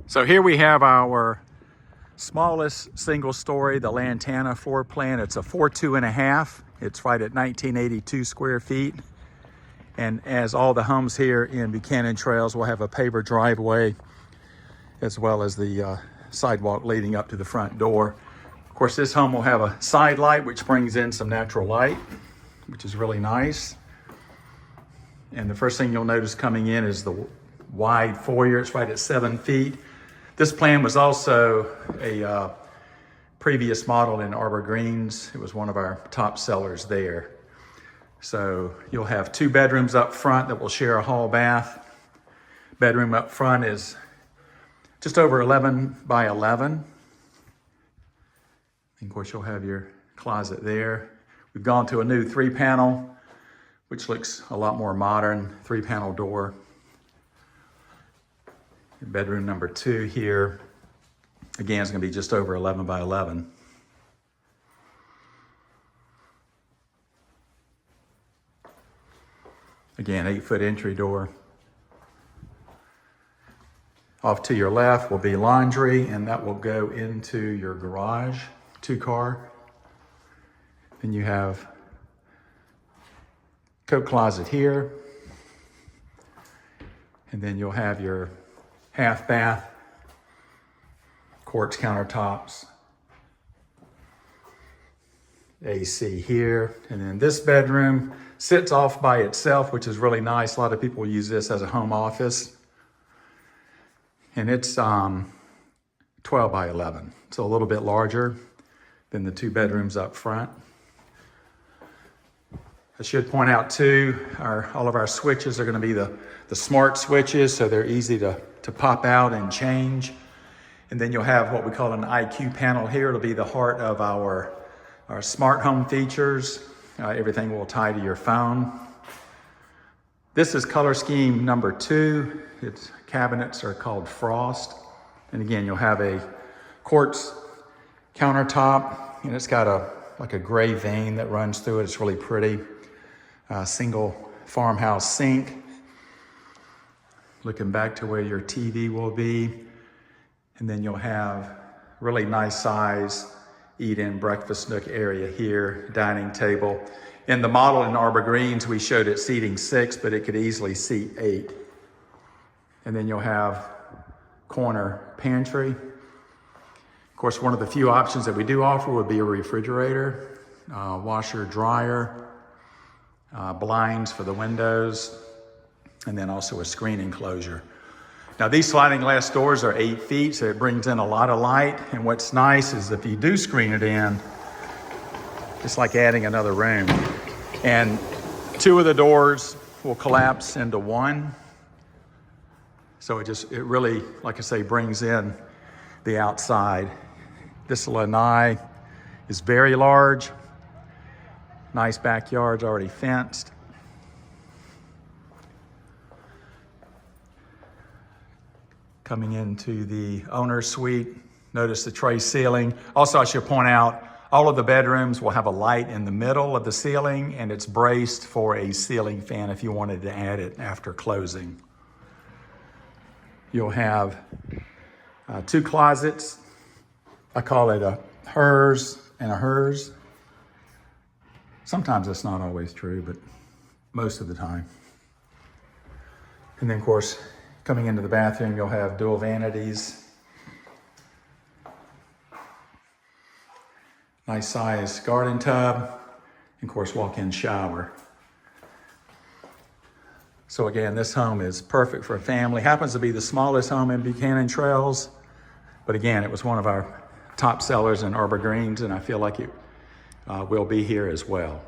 So here we have our smallest single story, the Lantana floor plan. It's a 4.2.5. It's right at 1982 square feet. And as all the homes here in Buchanan Trails will have a paver driveway, as well as the sidewalk leading up to the front door. Of course, this home will have a side light, which brings in some natural light, which is really nice. And the first thing you'll notice coming in is the wide foyer. It's right at 7 feet. This plan was also a previous model in Arbor Greens. It was one of our top sellers there. So you'll have 2 bedrooms up front that will share a hall bath. Bedroom up front is just over 11 by 11. And of course, you'll have your closet there. We've gone to a new 3-panel, which looks a lot more modern, 3-panel door. Bedroom number 2 here, again, is going to be just over 11 by 11. Again, 8-foot entry door. Off to your left will be laundry, and that will go into your garage, 2-car. Then you have coat closet here. And then you'll have your half bath, quartz countertops, AC here. And then this bedroom sits off by itself, which is really nice. A lot of people use this as a home office. And it's 12 by 11, so a little bit larger than the 2 bedrooms up front. I should point out too, all of our switches are going to be the smart switches, so they're easy to pop out and change. And then you'll have what we call an IQ panel here. It'll be the heart of our smart home features. Everything will tie to your phone. This is color scheme number 2. Its cabinets are called Frost. And again, you'll have a quartz countertop, and it's got like a gray vein that runs through it. It's really pretty. Single farmhouse sink. Looking back to where your TV will be. And then you'll have really nice size eat-in breakfast nook area here, dining table. In the model in Arbor Greens, we showed it seating 6, but it could easily seat 8. And then you'll have corner pantry. Of course, one of the few options that we do offer would be a refrigerator, washer, dryer, blinds for the windows, and then also a screen enclosure. Now, these sliding glass doors are 8 feet, so it brings in a lot of light. And what's nice is if you do screen it in, it's like adding another room. And 2 of the doors will collapse into 1. So it really, like I say, brings in the outside. This lanai is very large. Nice backyard's already fenced. Coming into the owner's suite, notice the tray ceiling. Also, I should point out, all of the bedrooms will have a light in the middle of the ceiling, and it's braced for a ceiling fan if you wanted to add it after closing. You'll have 2 closets. I call it a hers and a hers. Sometimes that's not always true, but most of the time. And then, of course, coming into the bathroom, you'll have dual vanities. Nice size garden tub, and of course, walk-in shower. So again, this home is perfect for a family. Happens to be the smallest home in Buchanan Trails, but again, it was one of our top sellers in Arbor Greens, and I feel like it will be here as well.